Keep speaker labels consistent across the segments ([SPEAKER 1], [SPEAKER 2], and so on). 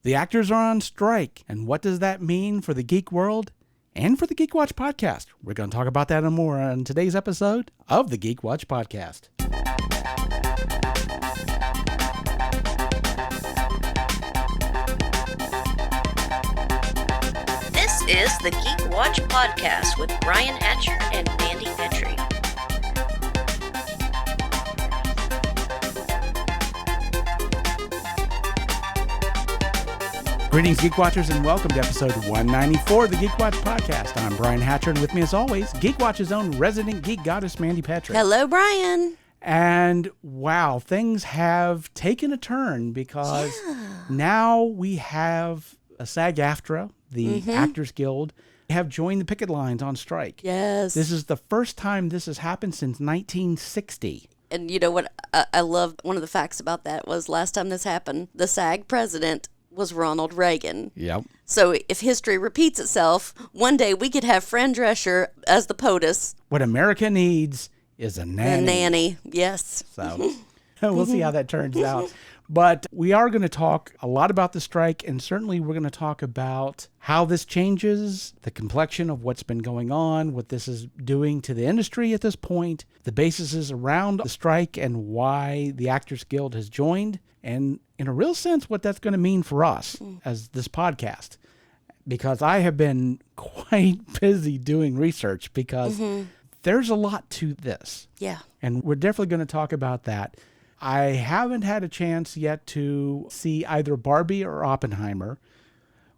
[SPEAKER 1] The actors are on strike, and what does that mean for the geek world and for the Geek Watch Podcast? We're going to talk about that and more on today's episode of the Geek Watch Podcast.
[SPEAKER 2] This is the Geek Watch Podcast with Brian Hatcher and Mandy Petrie.
[SPEAKER 1] Greetings, Geek Watchers, and welcome to episode 194 of the Geek Watch Podcast. I'm Brian Hatcher, and with me, as always, Geek Watch's own resident geek goddess, Mandy Petrie.
[SPEAKER 2] Hello, Brian.
[SPEAKER 1] And wow, things have taken a turn because now we have a SAG-AFTRA, the Actors Guild, have joined the picket lines on strike.
[SPEAKER 2] Yes.
[SPEAKER 1] This is the first time this has happened since 1960.
[SPEAKER 2] And you know what I love? One of the facts about that was last time this happened, the SAG president was Ronald Reagan.
[SPEAKER 1] Yep.
[SPEAKER 2] So if history repeats itself, one day we could have Fran Drescher as the POTUS.
[SPEAKER 1] What America needs is a nanny.
[SPEAKER 2] A nanny, yes.
[SPEAKER 1] So we'll see how that turns out. But we are going to talk a lot about the strike, and certainly we're going to talk about how this changes the complexion of what's been going on, what this is doing to the industry at this point, the bases around the strike and why the Actors Guild has joined, and in a real sense, what that's going to mean for us as this podcast. Because I have been quite busy doing research because there's a lot to this.
[SPEAKER 2] Yeah.
[SPEAKER 1] And we're definitely going to talk about that. I haven't had a chance yet to see either Barbie or Oppenheimer,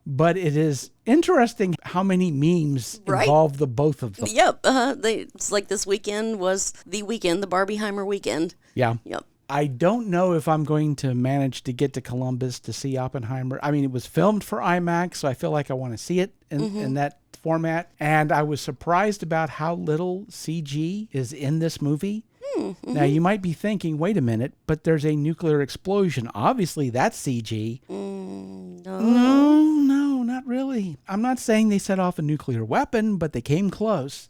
[SPEAKER 1] but it is interesting how many memes involve the both of them.
[SPEAKER 2] Yep. It's like this weekend was the weekend, the Barbenheimer weekend.
[SPEAKER 1] Yeah.
[SPEAKER 2] Yep.
[SPEAKER 1] I don't know if I'm going to manage to get to Columbus to see Oppenheimer. I mean, it was filmed for IMAX, so I feel like I want to see it in that format. And I was surprised about how little CG is in this movie. Now, you might be thinking, wait a minute, but there's a nuclear explosion. Obviously, that's CG. No, not really. I'm not saying they set off a nuclear weapon, but they came close.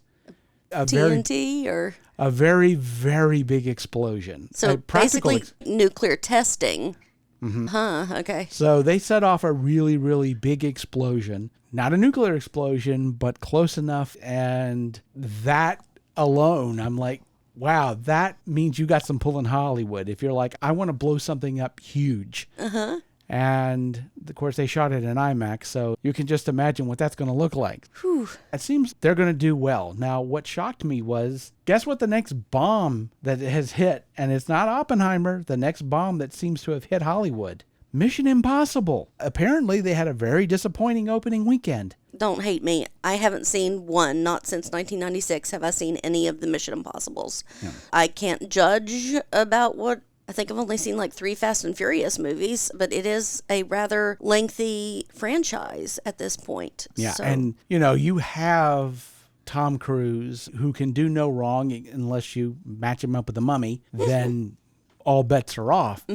[SPEAKER 2] TNT or?
[SPEAKER 1] A very, very big explosion.
[SPEAKER 2] So basically nuclear testing. Okay.
[SPEAKER 1] So they set off a really, really big explosion. Not a nuclear explosion, but close enough. And that alone, I'm like, wow, that means you got some pull in Hollywood. If you're like, I want to blow something up huge. And of course, they shot it in IMAX, so you can just imagine what that's going to look like.
[SPEAKER 2] Whew.
[SPEAKER 1] It seems they're going to do well. Now, what shocked me was, guess what the next bomb that has hit? And it's not Oppenheimer, the next bomb that seems to have hit Hollywood. Mission Impossible. Apparently, they had a very disappointing opening weekend.
[SPEAKER 2] Don't hate me. I haven't seen one, not since 1996 have I seen any of the Mission Impossibles. Yeah. I can't judge about what, I think I've only seen like 3 Fast and Furious movies, but it is a rather lengthy franchise at this point.
[SPEAKER 1] Yeah,
[SPEAKER 2] so.
[SPEAKER 1] And you have Tom Cruise, who can do no wrong unless you match him up with the Mummy, then all bets are off.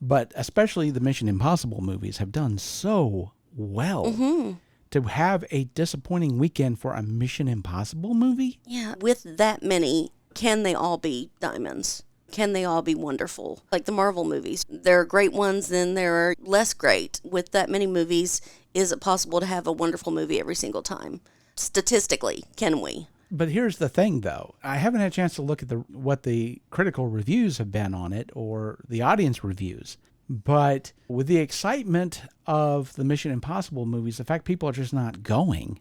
[SPEAKER 1] But especially the Mission Impossible movies have done so well. To have a disappointing weekend for a Mission Impossible movie?
[SPEAKER 2] Yeah, with that many, can they all be diamonds? Can they all be wonderful? Like the Marvel movies. There are great ones, then there are less great. With that many movies, is it possible to have a wonderful movie every single time? Statistically, can we?
[SPEAKER 1] But here's the thing, though. I haven't had a chance to look at what the critical reviews have been on it or the audience reviews. But with the excitement of the Mission Impossible movies, the fact people are just not going,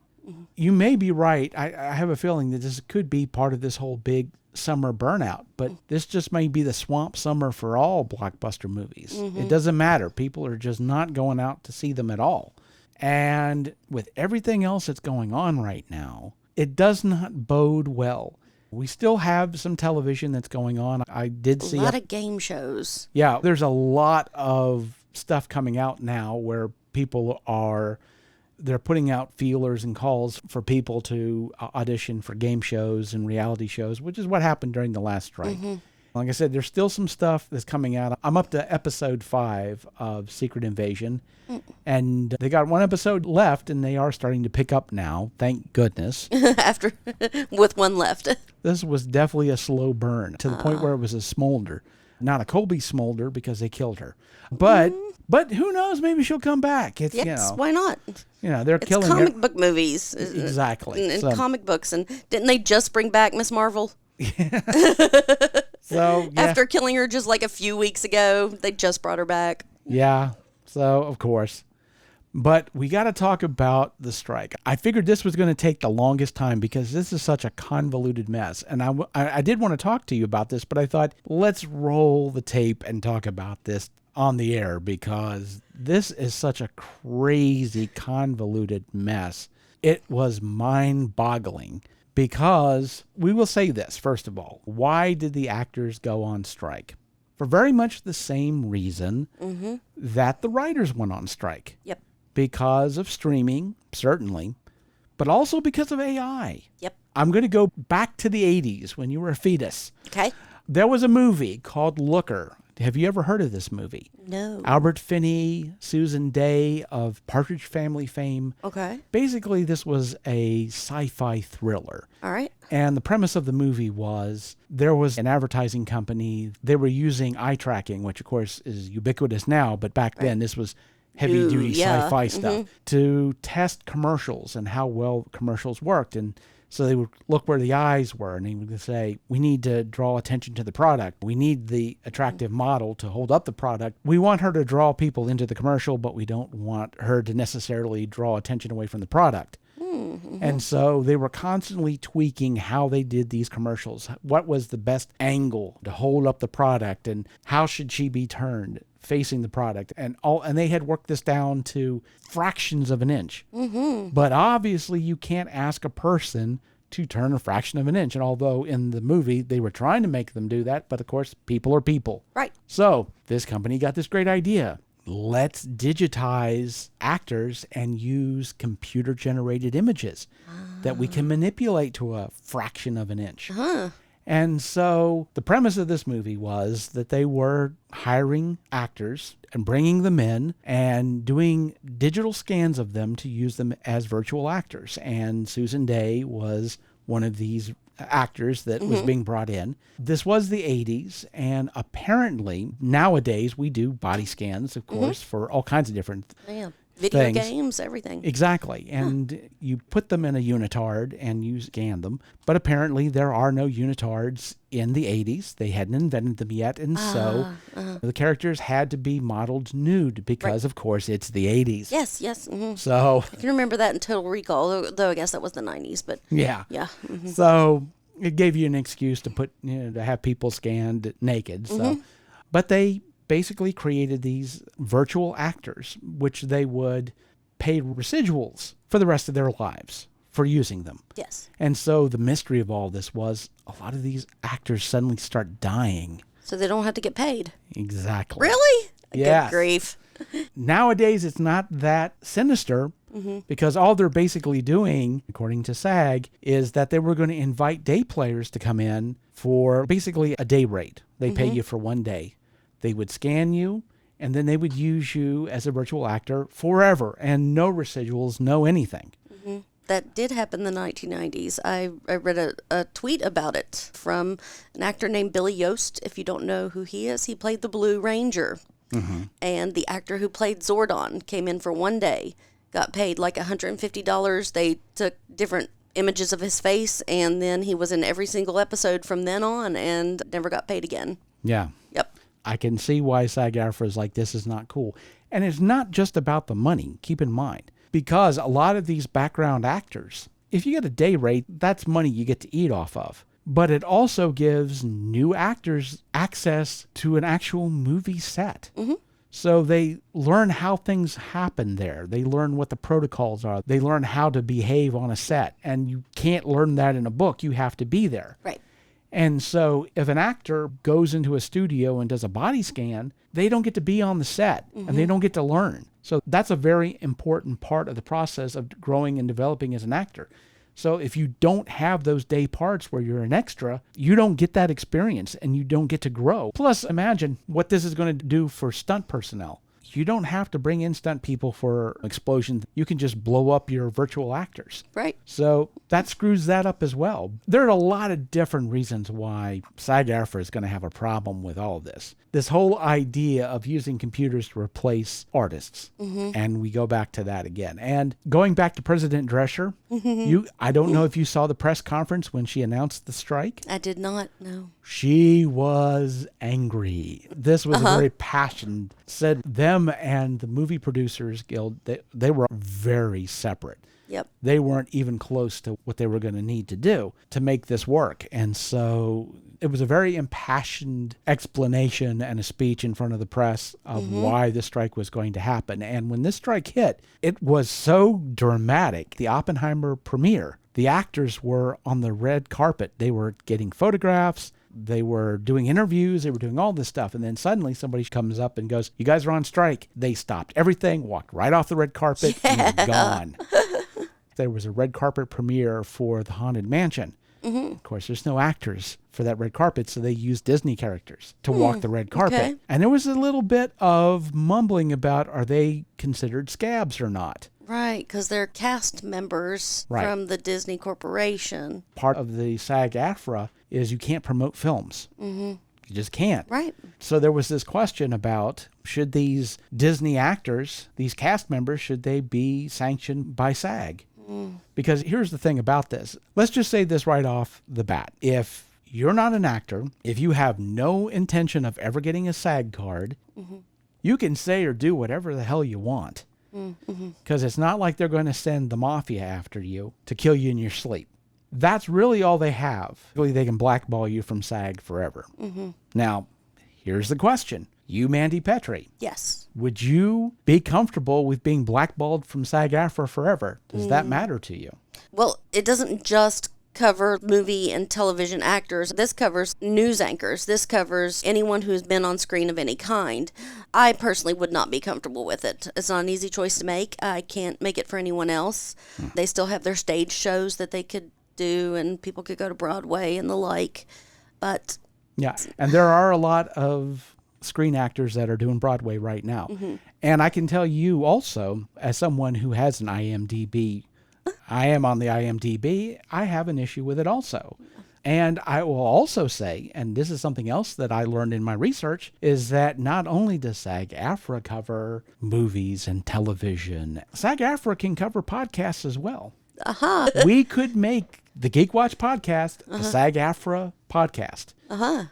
[SPEAKER 1] you may be right. I have a feeling that this could be part of this whole big summer burnout. But this just may be the swamp summer for all blockbuster movies. It doesn't matter. People are just not going out to see them at all. And with everything else that's going on right now, it does not bode well. We still have some television that's going on. I did see
[SPEAKER 2] a lot of game shows.
[SPEAKER 1] Yeah, there's a lot of stuff coming out now where people they're putting out feelers and calls for people to audition for game shows and reality shows, which is what happened during the last strike. Like I said, there's still some stuff that's coming out. I'm up to episode 5 of Secret Invasion, and they got 1 episode left, and they are starting to pick up now. Thank goodness.
[SPEAKER 2] After, with 1 left.
[SPEAKER 1] This was definitely a slow burn to the point where it was a smolder. Not a Colby smolder because they killed her. But But who knows? Maybe she'll come back. It's,
[SPEAKER 2] Yes, why not?
[SPEAKER 1] They're
[SPEAKER 2] It's
[SPEAKER 1] killing
[SPEAKER 2] comic
[SPEAKER 1] her.
[SPEAKER 2] book movies.
[SPEAKER 1] Exactly.
[SPEAKER 2] And
[SPEAKER 1] So-
[SPEAKER 2] comic books. And didn't they just bring back Miss Marvel?
[SPEAKER 1] So, yeah.
[SPEAKER 2] After killing her just like a few weeks ago, they just brought her back.
[SPEAKER 1] Yeah. So, of course. But we got to talk about the strike. I figured this was going to take the longest time because this is such a convoluted mess. And I did want to talk to you about this, but I thought, let's roll the tape and talk about this on the air because this is such a crazy, convoluted mess. It was mind-boggling because we will say this, first of all. Why did the actors go on strike? For very much the same reason that the writers went on strike.
[SPEAKER 2] Yep.
[SPEAKER 1] Because of streaming, certainly, but also because of AI.
[SPEAKER 2] Yep.
[SPEAKER 1] I'm going to go back to the 80s when you were a fetus.
[SPEAKER 2] Okay.
[SPEAKER 1] There was a movie called Looker. Have you ever heard of this movie?
[SPEAKER 2] No.
[SPEAKER 1] Albert Finney, Susan Day of Partridge Family fame.
[SPEAKER 2] Okay.
[SPEAKER 1] Basically, this was a sci-fi thriller.
[SPEAKER 2] All right.
[SPEAKER 1] And the premise of the movie was there was an advertising company. They were using eye tracking, which of course is ubiquitous now, but back then this was heavy-duty sci-fi stuff, to test commercials and how well commercials worked. And so they would look where the eyes were, and they would say, we need to draw attention to the product. We need the attractive model to hold up the product. We want her to draw people into the commercial, but we don't want her to necessarily draw attention away from the product. And so they were constantly tweaking how they did these commercials. What was the best angle to hold up the product, and how should she be turned facing the product, and they had worked this down to fractions of an inch. But obviously you can't ask a person to turn a fraction of an inch. And although in the movie they were trying to make them do that, but of course people are people.
[SPEAKER 2] Right.
[SPEAKER 1] So this company got this great idea. Let's digitize actors and use computer generated images that we can manipulate to a fraction of an inch. And so the premise of this movie was that they were hiring actors and bringing them in and doing digital scans of them to use them as virtual actors. And Susan Day was one of these actors that was being brought in. This was the 80s, and apparently nowadays we do body scans, of course, for all kinds of different
[SPEAKER 2] Video
[SPEAKER 1] things.
[SPEAKER 2] games, everything.
[SPEAKER 1] Exactly. And you put them in a unitard and you scan them. But apparently there are no unitards in the 80s. They hadn't invented them yet. And so the characters had to be modeled nude because, of course, it's the 80s.
[SPEAKER 2] Yes, yes.
[SPEAKER 1] So,
[SPEAKER 2] I can remember that in Total Recall, though I guess that was the 90s. But
[SPEAKER 1] yeah.
[SPEAKER 2] yeah.
[SPEAKER 1] So it gave you an excuse to put, to have people scanned naked. So, but they basically created these virtual actors, which they would pay residuals for the rest of their lives for using them.
[SPEAKER 2] Yes.
[SPEAKER 1] And so the mystery of all this was a lot of these actors suddenly start dying.
[SPEAKER 2] So they don't have to get paid.
[SPEAKER 1] Exactly.
[SPEAKER 2] Really?
[SPEAKER 1] Yes.
[SPEAKER 2] Good grief.
[SPEAKER 1] Nowadays, it's not that sinister because all they're basically doing, according to SAG, is that they were going to invite day players to come in for basically a day rate. They pay you for one day. They would scan you, and then they would use you as a virtual actor forever, and no residuals, no anything.
[SPEAKER 2] That did happen in the 1990s. I read a tweet about it from an actor named Billy Yost. If you don't know who he is, he played the Blue Ranger. And the actor who played Zordon came in for one day, got paid like $150. They took different images of his face, and then he was in every single episode from then on and never got paid again.
[SPEAKER 1] Yeah.
[SPEAKER 2] Yep.
[SPEAKER 1] I can see why SAG-AFTRA is like, this is not cool. And it's not just about the money, keep in mind. Because a lot of these background actors, if you get a day rate, that's money you get to eat off of. But it also gives new actors access to an actual movie set. So they learn how things happen there. They learn what the protocols are. They learn how to behave on a set. And you can't learn that in a book. You have to be there.
[SPEAKER 2] Right.
[SPEAKER 1] And so if an actor goes into a studio and does a body scan, they don't get to be on the set and they don't get to learn. So that's a very important part of the process of growing and developing as an actor. So if you don't have those day parts where you're an extra, you don't get that experience and you don't get to grow. Plus, imagine what this is going to do for stunt personnel. you don't have to bring in stunt people for explosions. You can just blow up your virtual actors.
[SPEAKER 2] Right.
[SPEAKER 1] So that screws that up as well. There are a lot of different reasons why SAG-AFTRA is going to have a problem with all of this. This whole idea of using computers to replace artists. And we go back to that again. And going back to President Drescher, I don't know if you saw the press conference when she announced the strike.
[SPEAKER 2] I did not, no.
[SPEAKER 1] She was angry. This was a very passionate, said them and the Movie Producers Guild, they were very separate.
[SPEAKER 2] Yep.
[SPEAKER 1] They weren't even close to what they were going to need to do to make this work. And so it was a very impassioned explanation and a speech in front of the press of why the strike was going to happen. And when this strike hit, it was so dramatic. The Oppenheimer premiere, the actors were on the red carpet. They were getting photographs. They were doing interviews. They were doing all this stuff. And then suddenly somebody comes up and goes, "You guys are on strike." They stopped everything, walked right off the red carpet, and were gone. There was a red carpet premiere for The Haunted Mansion. Of course, there's no actors for that red carpet, so they used Disney characters to walk the red carpet.
[SPEAKER 2] Okay.
[SPEAKER 1] And there was a little bit of mumbling about, are they considered scabs or not?
[SPEAKER 2] Right, because they're cast members from the Disney Corporation.
[SPEAKER 1] Part of the SAG-AFTRA is you can't promote films. You just can't.
[SPEAKER 2] Right.
[SPEAKER 1] So there was this question about, should these Disney actors, these cast members, should they be sanctioned by SAG? Because here's the thing about this. Let's just say this right off the bat. If you're not an actor, if you have no intention of ever getting a SAG card, you can say or do whatever the hell you want. Because it's not like they're going to send the mafia after you to kill you in your sleep. That's really all they have. Really, they can blackball you from SAG forever. Now, here's the question. You, Mandy Petrie.
[SPEAKER 2] Yes.
[SPEAKER 1] Would you be comfortable with being blackballed from SAG-AFTRA forever? Does that matter to you?
[SPEAKER 2] Well, it doesn't just cover movie and television actors. This covers news anchors. This covers anyone who's been on screen of any kind. I personally would not be comfortable with it. It's not an easy choice to make. I can't make it for anyone else. They still have their stage shows that they could do, and people could go to Broadway and the like. But
[SPEAKER 1] yeah, and there are a lot of screen actors that are doing Broadway right now. And I can tell you also, as someone who has an IMDb, I am on the IMDb, I have an issue with it also. And I will also say, and this is something else that I learned in my research, is that not only does SAG-AFTRA cover movies and television, SAG-AFTRA can cover podcasts as well. We could make the Geek Watch Podcast a SAG-AFTRA podcast.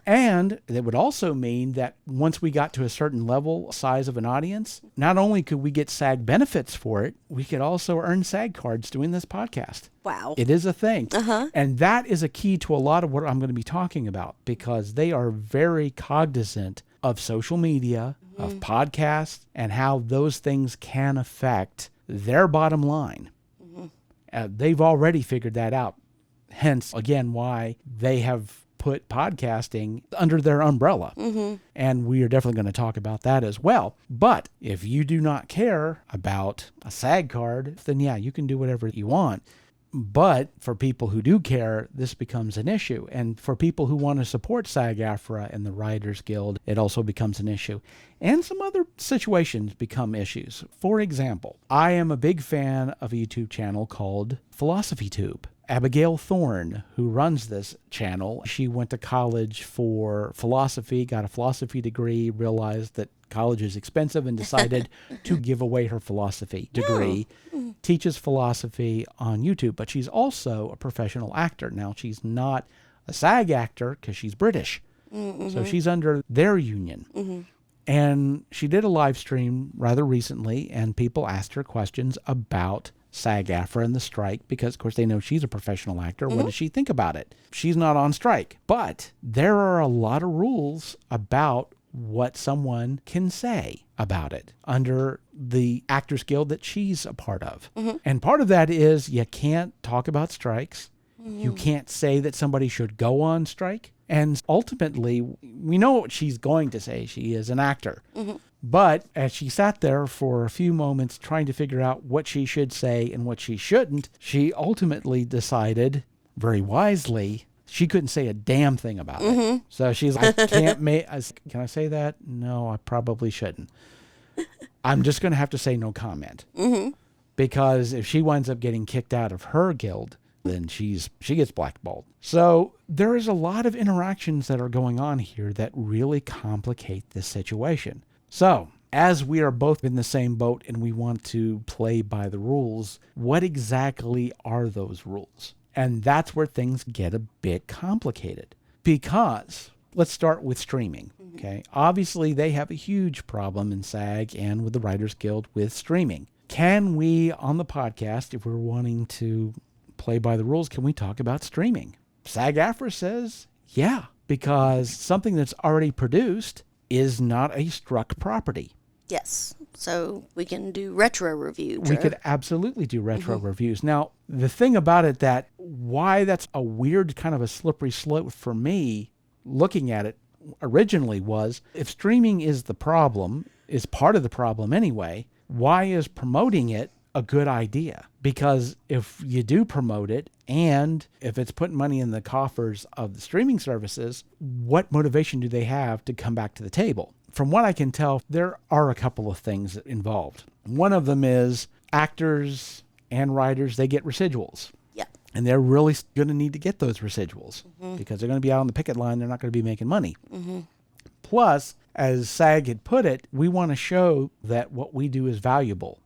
[SPEAKER 1] And it would also mean that once we got to a certain level, size of an audience, not only could we get SAG benefits for it, we could also earn SAG cards doing this podcast.
[SPEAKER 2] wow.
[SPEAKER 1] It is a thing. And that is a key to a lot of what I'm going to be talking about, because they are very cognizant of social media, of podcasts, and how those things can affect their bottom line. They've already figured that out. Hence, again, why they have put podcasting under their umbrella. And we are definitely going to talk about that as well. But if you do not care about a SAG card, then yeah, you can do whatever you want. But for people who do care, this becomes an issue. And for people who want to support SAG-AFTRA and the Writers Guild, it also becomes an issue. And some other situations become issues. For example, I am a big fan of a YouTube channel called PhilosophyTube. Abigail Thorne, who runs this channel, she went to college for philosophy, got a philosophy degree, realized that college is expensive and decided to give away her philosophy degree, teaches philosophy on YouTube, but she's also a professional actor. Now, she's not a SAG actor because she's British, so she's under their union. And she did a live stream rather recently, and people asked her questions about SAG-AFTRA and the strike, because, of course, they know she's a professional actor. What does she think about it? She's not on strike. But there are a lot of rules about what someone can say about it under the Actors Guild that she's a part of. And part of that is you can't talk about strikes. You can't say that somebody should go on strike. And ultimately, we know what she's going to say. She is an actor. But as she sat there for a few moments trying to figure out what she should say and what she shouldn't, she ultimately decided, very wisely, she couldn't say a damn thing about it. So she's like, can I say that? No, I probably shouldn't. I'm just going to have to say no comment.
[SPEAKER 2] Mm-hmm.
[SPEAKER 1] Because if she winds up getting kicked out of her guild, then she gets blackballed. So there is a lot of interactions that are going on here that really complicate this situation. So as we are both in the same boat and we want to play by the rules, what exactly are those rules? And that's where things get a bit complicated. Because let's start with streaming. Okay, obviously they have a huge problem in SAG and with the Writers Guild with streaming. Can we, on the podcast, if we're wanting to play by the rules, can we talk about streaming? SAG-AFTRA says, yeah, because something that's already produced is not a struck property.
[SPEAKER 2] Yes. So we can do retro review.
[SPEAKER 1] We could absolutely do retro reviews. Now, the thing about it why that's a weird kind of a slippery slope for me looking at it originally was, if streaming is the problem, is part of the problem anyway, why is promoting it a good idea? Because if you do promote it, and if it's putting money in the coffers of the streaming services, what motivation do they have to come back to the table? From what I can tell, there are a couple of things involved. One of them is actors and writers, they get residuals.
[SPEAKER 2] Yeah.
[SPEAKER 1] And they're really going to need to get those residuals because they're going to be out on the picket line. They're not going to be making money. Plus, as SAG had put it, we want to show that what we do is valuable.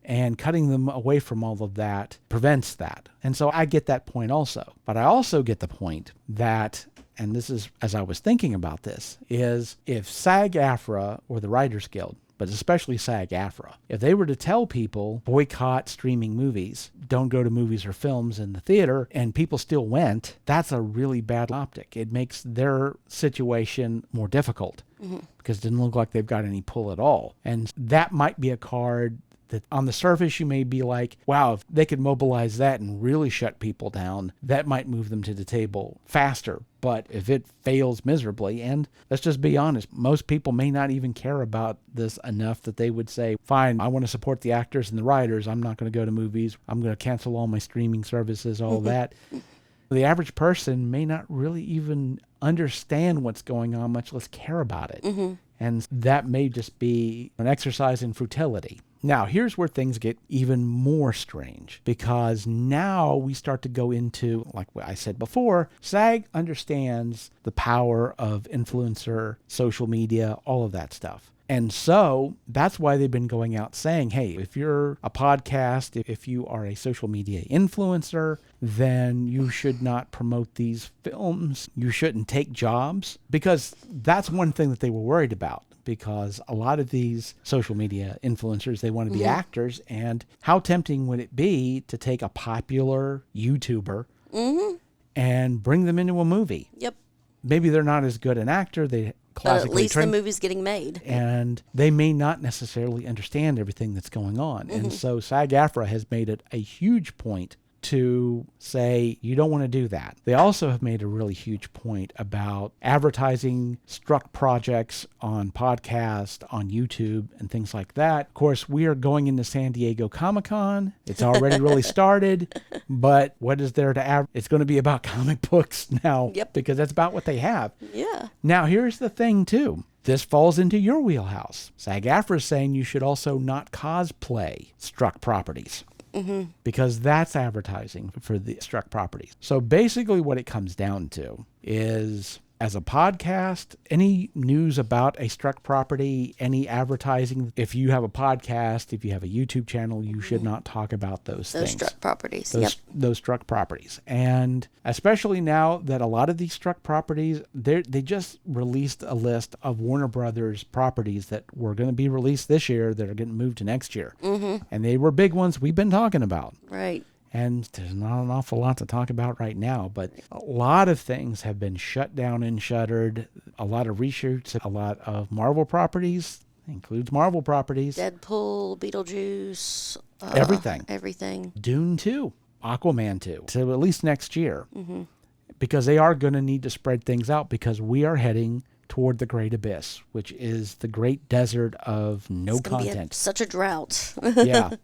[SPEAKER 1] And cutting them away from all of that prevents that. And so I get that point also. But I also get the point that, and this is as I was thinking about this, is if SAG-AFTRA or the Writers Guild, but especially SAG-AFTRA, if they were to tell people boycott streaming movies, don't go to movies or films in the theater, and people still went, that's a really bad optic. It makes their situation more difficult because it doesn't look like they've got any pull at all. And that might be a card that on the surface you may be like, wow, if they could mobilize that and really shut people down, that might move them to the table faster. But if it fails miserably, and let's just be honest, most people may not even care about this enough that they would say, fine, I want to support the actors and the writers. I'm not going to go to movies. I'm going to cancel all my streaming services, all that. The average person may not really even understand what's going on, much less care about it. And that may just be an exercise in futility. Now, here's where things get even more strange, because now we start to go into, like I said before, SAG understands the power of influencer, social media, all of that stuff. And so that's why they've been going out saying, hey, if you're a podcast, if you are a social media influencer, then you should not promote these films. You shouldn't take jobs, because that's one thing that they were worried about. Because a lot of these social media influencers, they want to be actors. And how tempting would it be to take a popular YouTuber and bring them into a movie? Yep. Maybe they're not as good an actor. They classically
[SPEAKER 2] but at least the movie's getting made.
[SPEAKER 1] And they may not necessarily understand everything that's going on. And so SAG-AFTRA has made it a huge point to say you don't want to do that. They also have made a really huge point about advertising struck projects on podcast, on YouTube, and things like that. Of course, we are going into San Diego Comic-Con. It's already really started, but what is there to it's going to be about comic books now, because that's about what they have. Yeah. Now, here's the thing, too. This falls into your wheelhouse. SAG-AFTRA is saying you should also not cosplay struck properties. Because that's advertising for the struck properties. So basically what it comes down to is, as a podcast, any news about a struck property, any advertising, if you have a podcast, if you have a YouTube channel, you should not talk about those things.
[SPEAKER 2] Those struck properties.
[SPEAKER 1] Those struck properties. And especially now that a lot of these struck properties, they just released a list of Warner Brothers properties that were going to be released this year that are getting moved to next year. And they were big ones we've been talking about. Right. And there's not an awful lot to talk about right now, but a lot of things have been shut down and shuttered. A lot of reshoots, a lot of Marvel properties, includes Marvel properties.
[SPEAKER 2] Deadpool, Beetlejuice. Everything.
[SPEAKER 1] Dune 2, Aquaman 2, so at least next year. Because they are going to need to spread things out, because we are heading toward the Great Abyss, which is the great desert of no content.
[SPEAKER 2] Such a drought.
[SPEAKER 1] Yeah.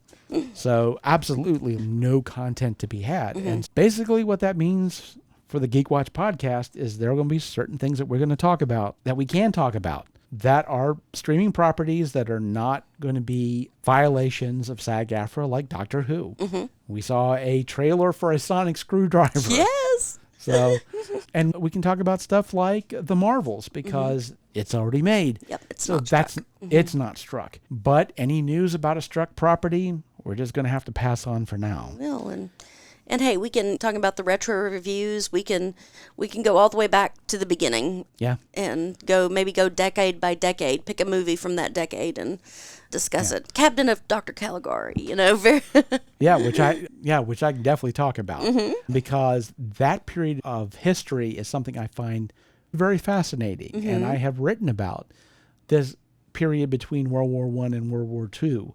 [SPEAKER 1] So absolutely no content to be had. And basically what that means for the Geek Watch podcast is there are going to be certain things that we're going to talk about that we can talk about. that are streaming properties that are not going to be violations of SAG-AFTRA, like Doctor Who. We saw a trailer for a sonic screwdriver.
[SPEAKER 2] Yes.
[SPEAKER 1] So, and we can talk about stuff like the Marvels because it's already made.
[SPEAKER 2] Yep, it's
[SPEAKER 1] so
[SPEAKER 2] not
[SPEAKER 1] that's
[SPEAKER 2] struck.
[SPEAKER 1] it's not struck. But any news about a struck property, we're just going to have to pass on for now.
[SPEAKER 2] Well, and hey, we can talk about the retro reviews. We can go all the way back to the beginning.
[SPEAKER 1] Yeah.
[SPEAKER 2] And go decade by decade, pick a movie from that decade and discuss it. Captain of Dr. Caligari, very
[SPEAKER 1] which I can definitely talk about because that period of history is something I find very fascinating, and I have written about this period between World War I and World War II.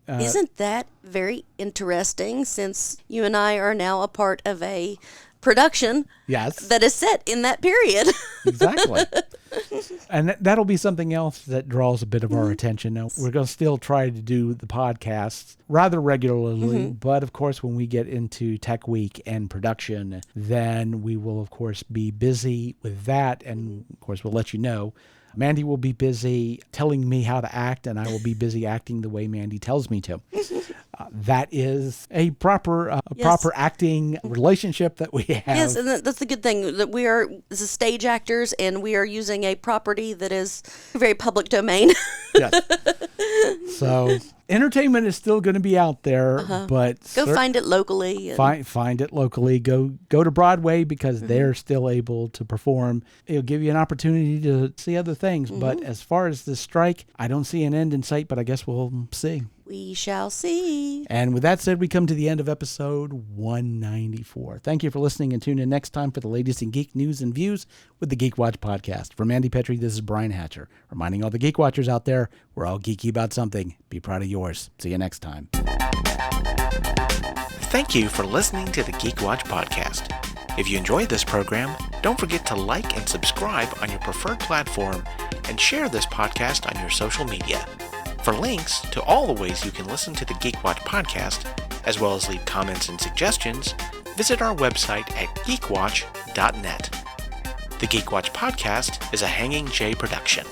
[SPEAKER 2] Isn't that very interesting, since you and I are now a part of a production that is set in that period?
[SPEAKER 1] Exactly. And that'll be something else that draws a bit of our attention. Now, we're going to still try to do the podcasts rather regularly, but of course, when we get into Tech Week and production, then we will, of course, be busy with that. And of course, we'll let you know. Mandy will be busy telling me how to act, and I will be busy acting the way Mandy tells me to. That is a proper acting relationship that we have.
[SPEAKER 2] Yes, and that's the good thing, that we are as stage actors, and we are using a property that is very public domain.
[SPEAKER 1] Yes. So entertainment is still going to be out there, but
[SPEAKER 2] go find it locally.
[SPEAKER 1] Find it locally. Go to Broadway because they're still able to perform. It'll give you an opportunity to see other things. But as far as the strike, I don't see an end in sight, but I guess we'll see.
[SPEAKER 2] We shall see.
[SPEAKER 1] And with that said, we come to the end of episode 194. Thank you for listening, and tune in next time for the latest in geek news and views with the Geek Watch Podcast. For Mandy Petrie, this is Brian Hatcher, reminding all the Geek Watchers out there, we're all geeky about something. Be proud of yours. See you next time.
[SPEAKER 3] Thank you for listening to the Geek Watch Podcast. If you enjoyed this program, don't forget to like and subscribe on your preferred platform and share this podcast on your social media. For links to all the ways you can listen to the Geek Watch Podcast, as well as leave comments and suggestions, visit our website at geekwatch.net. The Geek Watch Podcast is a Hanging J production.